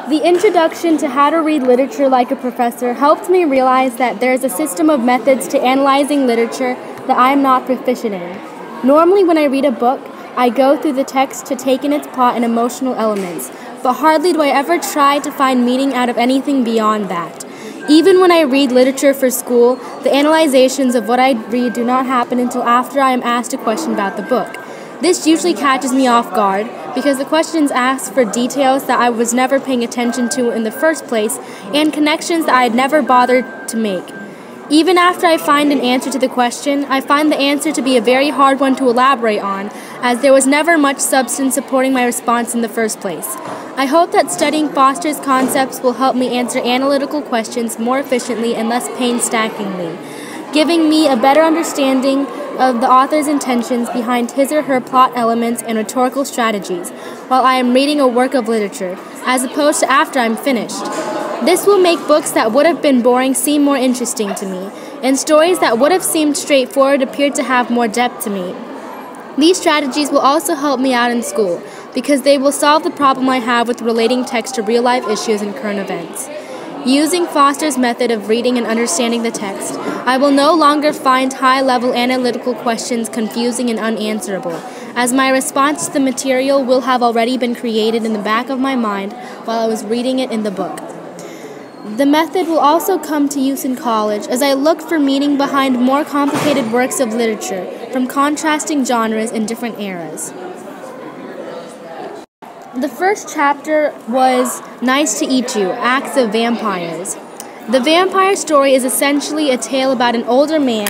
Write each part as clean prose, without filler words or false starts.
The introduction to How to Read Literature Like a Professor helped me realize that there is a system of methods to analyzing literature that I am not proficient in. Normally when I read a book, I go through the text to take in its plot and emotional elements, but hardly do I ever try to find meaning out of anything beyond that. Even when I read literature for school, the analyzations of what I read do not happen until after I am asked a question about the book. This usually catches me off guard because the questions ask for details that I was never paying attention to in the first place and connections that I had never bothered to make. Even after I find an answer to the question, I find the answer to be a very hard one to elaborate on, as there was never much substance supporting my response in the first place. I hope that studying Foster's concepts will help me answer analytical questions more efficiently and less painstakingly, giving me a better understanding of the author's intentions behind his or her plot elements and rhetorical strategies while I am reading a work of literature, as opposed to after I'm finished. This will make books that would have been boring seem more interesting to me, and stories that would have seemed straightforward appear to have more depth to me. These strategies will also help me out in school, because they will solve the problem I have with relating text to real-life issues and current events. Using Foster's method of reading and understanding the text, I will no longer find high-level analytical questions confusing and unanswerable, as my response to the material will have already been created in the back of my mind while I was reading it in the book. The method will also come to use in college as I look for meaning behind more complicated works of literature from contrasting genres in different eras. The first chapter was Nice to Eat You, Acts of Vampires. The vampire story is essentially a tale about an older man,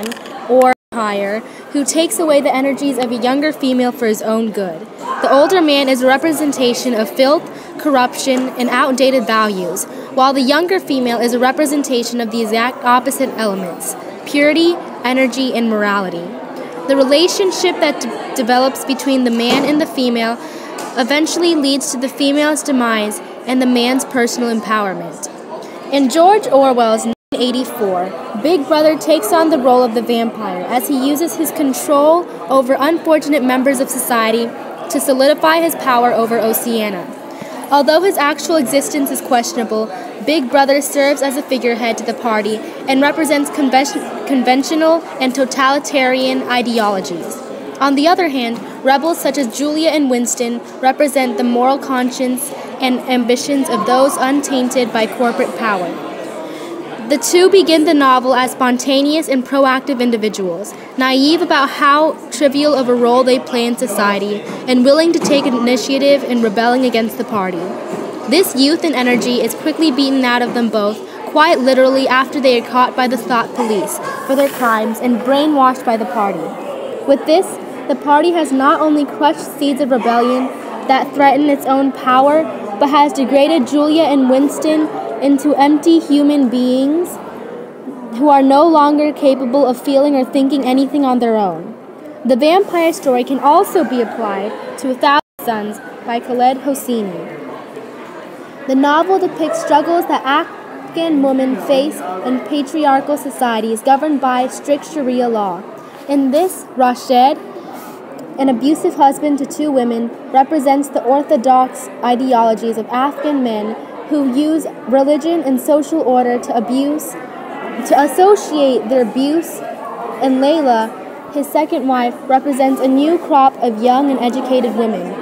or vampire, who takes away the energies of a younger female for his own good. The older man is a representation of filth, corruption, and outdated values, while the younger female is a representation of the exact opposite elements, purity, energy, and morality. The relationship that develops between the man and the female eventually leads to the female's demise and the man's personal empowerment. In George Orwell's 1984, Big Brother takes on the role of the vampire as he uses his control over unfortunate members of society to solidify his power over Oceania. Although his actual existence is questionable, Big Brother serves as a figurehead to the party and represents conventional and totalitarian ideologies. On the other hand, rebels such as Julia and Winston represent the moral conscience and ambitions of those untainted by corporate power. The two begin the novel as spontaneous and proactive individuals, naive about how trivial of a role they play in society, and willing to take initiative in rebelling against the party. This youth and energy is quickly beaten out of them both, quite literally after they are caught by the thought police for their crimes and brainwashed by the party. With this, the party has not only crushed seeds of rebellion that threaten its own power, but has degraded Julia and Winston into empty human beings who are no longer capable of feeling or thinking anything on their own. The vampire story can also be applied to 1,000 Suns by Khaled Hosseini. The novel depicts struggles that Afghan women face in patriarchal societies governed by strict Sharia law. In this, Rashid, an abusive husband to 2 women, represents the orthodox ideologies of Afghan men who use religion and social order to associate their abuse, and Layla, his second wife, represents a new crop of young and educated women,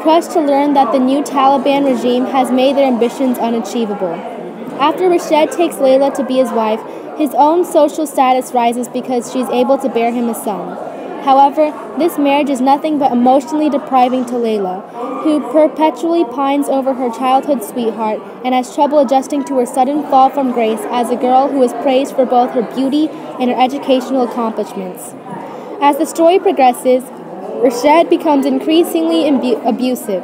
crushed to learn that the new Taliban regime has made their ambitions unachievable. After Rashid takes Layla to be his wife, his own social status rises because she is able to bear him a son. However, this marriage is nothing but emotionally depriving to Layla, who perpetually pines over her childhood sweetheart and has trouble adjusting to her sudden fall from grace as a girl who is praised for both her beauty and her educational accomplishments. As the story progresses, Rashid becomes increasingly abusive,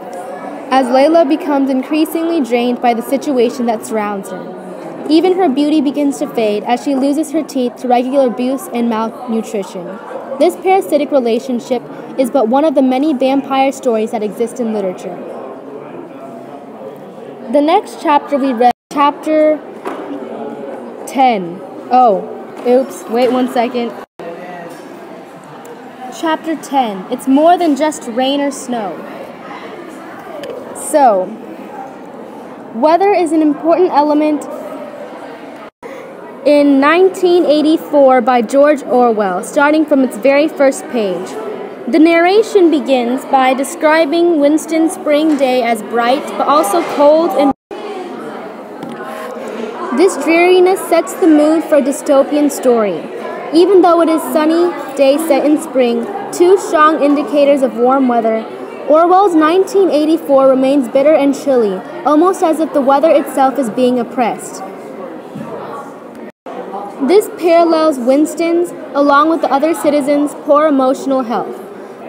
as Layla becomes increasingly drained by the situation that surrounds her. Even her beauty begins to fade as she loses her teeth to regular abuse and malnutrition. This parasitic relationship is but one of the many vampire stories that exist in literature. The next chapter we read, chapter 10. Wait 1 second. Chapter 10. It's more than just rain or snow. So, Weather is an important element in 1984 by George Orwell, starting from its very first page. The narration begins by describing Winston's spring day as bright, but also cold and this dreariness sets the mood for a dystopian story. Even though it is sunny day set in spring, two strong indicators of warm weather, Orwell's 1984 remains bitter and chilly, almost as if the weather itself is being oppressed. This parallels Winston's, along with the other citizens' poor emotional health.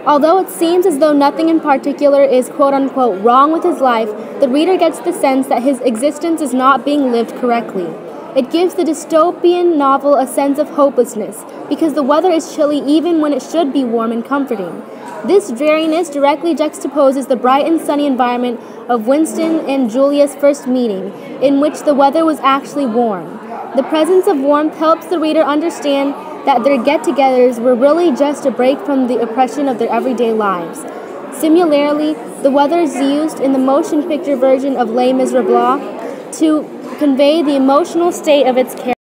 Although it seems as though nothing in particular is quote-unquote wrong with his life, the reader gets the sense that his existence is not being lived correctly. It gives the dystopian novel a sense of hopelessness, because the weather is chilly even when it should be warm and comforting. This dreariness directly juxtaposes the bright and sunny environment of Winston and Julia's first meeting, in which the weather was actually warm. The presence of warmth helps the reader understand that their get-togethers were really just a break from the oppression of their everyday lives. Similarly, the weather is used in the motion picture version of Les Miserables to convey the emotional state of its character.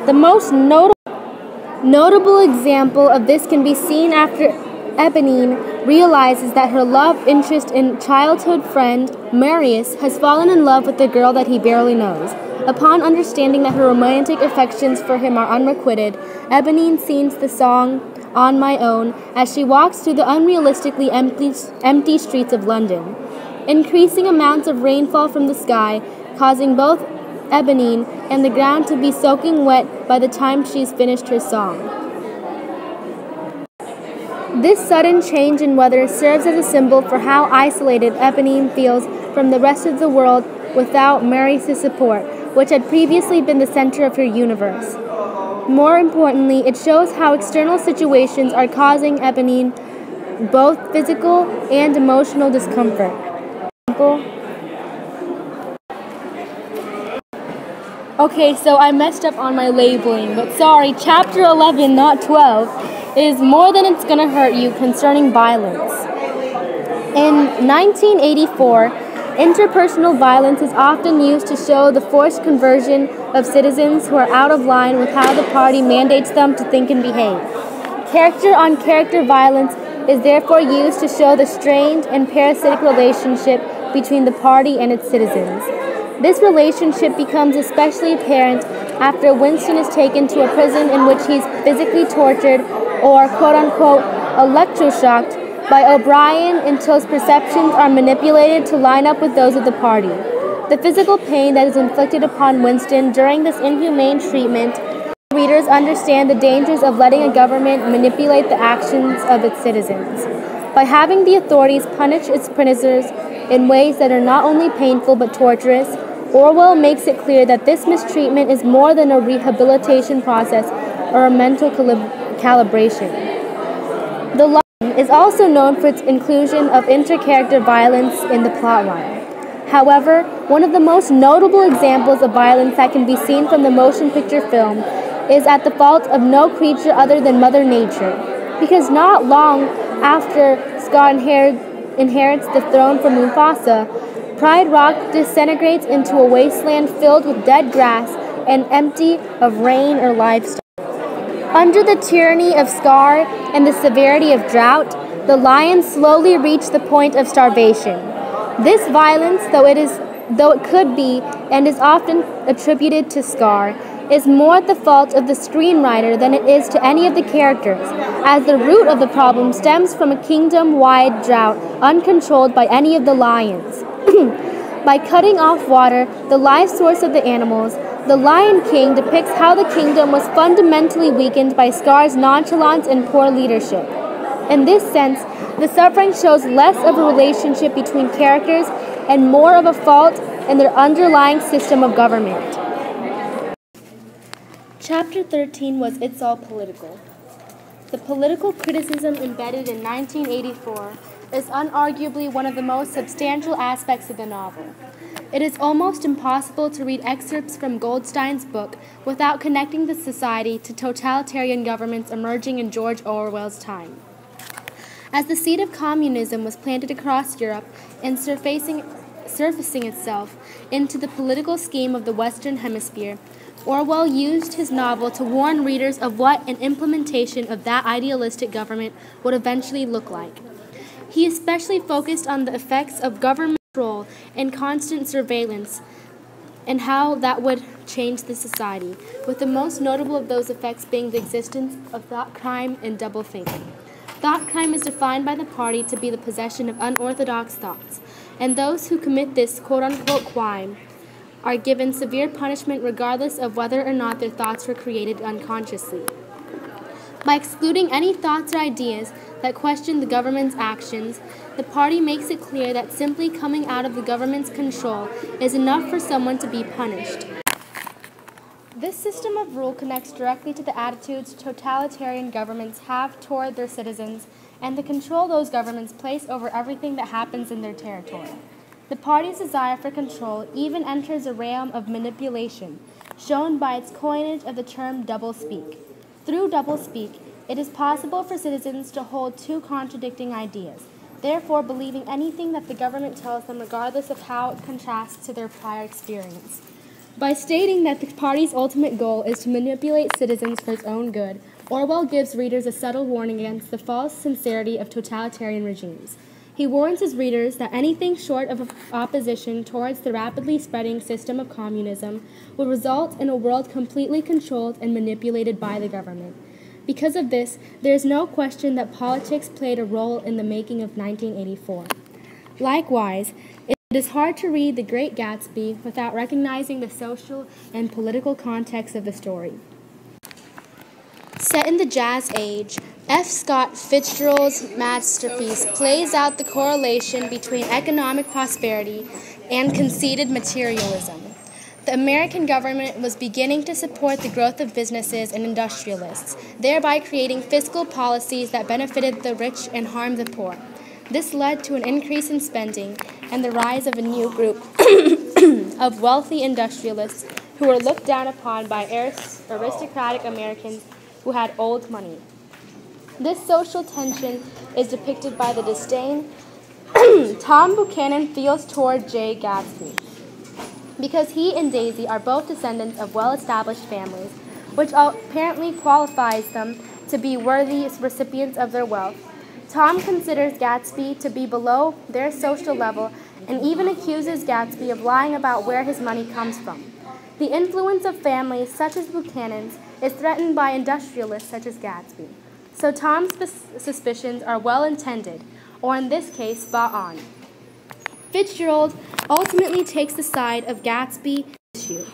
The most notable example of this can be seen after Eponine realizes that her love interest and childhood friend, Marius, has fallen in love with a girl that he barely knows. Upon understanding that her romantic affections for him are unrequited, Eponine sings the song On My Own as she walks through the unrealistically empty streets of London. Increasing amounts of rainfall from the sky, causing both Eponine and the ground to be soaking wet by the time she's finished her song. This sudden change in weather serves as a symbol for how isolated Eponine feels from the rest of the world without Marius' support, which had previously been the center of her universe. More importantly, it shows how external situations are causing Eponine both physical and emotional discomfort. Okay, so I messed up on my labeling, but sorry, chapter 11, not 12, is More Than It's Gonna Hurt You concerning violence. In 1984, interpersonal violence is often used to show the forced conversion of citizens who are out of line with how the party mandates them to think and behave. Character-on-character violence is therefore used to show the strained and parasitic relationship between the party and its citizens. This relationship becomes especially apparent after Winston is taken to a prison in which he's physically tortured or quote-unquote electroshocked by O'Brien until his perceptions are manipulated to line up with those of the party. The physical pain that is inflicted upon Winston during this inhumane treatment, readers understand the dangers of letting a government manipulate the actions of its citizens. By having the authorities punish its prisoners in ways that are not only painful but torturous, Orwell makes it clear that this mistreatment is more than a rehabilitation process or a mental calibration. The line is also known for its inclusion of inter-character violence in the plotline. However, one of the most notable examples of violence that can be seen from the motion picture film is at the fault of no creature other than Mother Nature, because not long after Scar inherits the throne from Mufasa, Pride Rock disintegrates into a wasteland filled with dead grass and empty of rain or livestock. Under the tyranny of Scar and the severity of drought, the lions slowly reach the point of starvation. This violence, though it could be and is often attributed to Scar, is more at the fault of the screenwriter than it is to any of the characters, as the root of the problem stems from a kingdom-wide drought uncontrolled by any of the lions. By cutting off water, the life source of the animals, the Lion King depicts how the kingdom was fundamentally weakened by Scar's nonchalance and poor leadership. In this sense, the suffering shows less of a relationship between characters and more of a fault in their underlying system of government. Chapter 13 was It's All Political. The political criticism embedded in 1984 is unarguably one of the most substantial aspects of the novel. It is almost impossible to read excerpts from Goldstein's book without connecting the society to totalitarian governments emerging in George Orwell's time. As the seed of communism was planted across Europe and surfacing surfacing itself into the political scheme of the Western Hemisphere, Orwell used his novel to warn readers of what an implementation of that idealistic government would eventually look like. He especially focused on the effects of government control and constant surveillance and how that would change the society, with the most notable of those effects being the existence of thought crime and doublethink. Thought crime is defined by the party to be the possession of unorthodox thoughts, and those who commit this quote-unquote crime are given severe punishment regardless of whether or not their thoughts were created unconsciously. By excluding any thoughts or ideas that question the government's actions, the party makes it clear that simply coming out of the government's control is enough for someone to be punished. This system of rule connects directly to the attitudes totalitarian governments have toward their citizens and the control those governments place over everything that happens in their territory. The party's desire for control even enters a realm of manipulation, shown by its coinage of the term doublespeak. Through doublespeak, it is possible for citizens to hold two contradicting ideas, therefore believing anything that the government tells them regardless of how it contrasts to their prior experience. By stating that the party's ultimate goal is to manipulate citizens for its own good, Orwell gives readers a subtle warning against the false sincerity of totalitarian regimes. He warns his readers that anything short of opposition towards the rapidly spreading system of communism would result in a world completely controlled and manipulated by the government. Because of this, there is no question that politics played a role in the making of 1984. Likewise, it is hard to read The Great Gatsby without recognizing the social and political context of the story. Set in the Jazz Age, F. Scott Fitzgerald's masterpiece plays out the correlation between economic prosperity and conceited materialism. The American government was beginning to support the growth of businesses and industrialists, thereby creating fiscal policies that benefited the rich and harmed the poor. This led to an increase in spending and the rise of a new group of wealthy industrialists who were looked down upon by aristocratic Americans who had old money. This social tension is depicted by the disdain Tom Buchanan feels toward Jay Gatsby, because he and Daisy are both descendants of well-established families, which apparently qualifies them to be worthy recipients of their wealth. Tom considers Gatsby to be below their social level and even accuses Gatsby of lying about where his money comes from. The influence of families such as Buchanan's is threatened by industrialists such as Gatsby. So Tom's suspicions are well-intended, or in this case, spot on. Fitzgerald ultimately takes the side of Gatsby issue,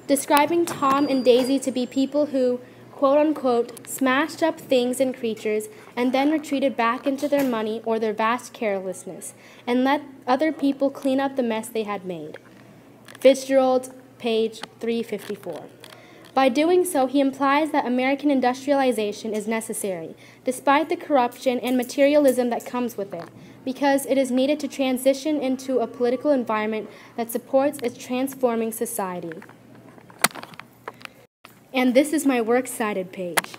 describing Tom and Daisy to be people who, quote-unquote, smashed up things and creatures and then retreated back into their money or their vast carelessness and let other people clean up the mess they had made. Fitzgerald, page 354. By doing so, he implies that American industrialization is necessary, despite the corruption and materialism that comes with it, because it is needed to transition into a political environment that supports its transforming society. And this is my works cited page.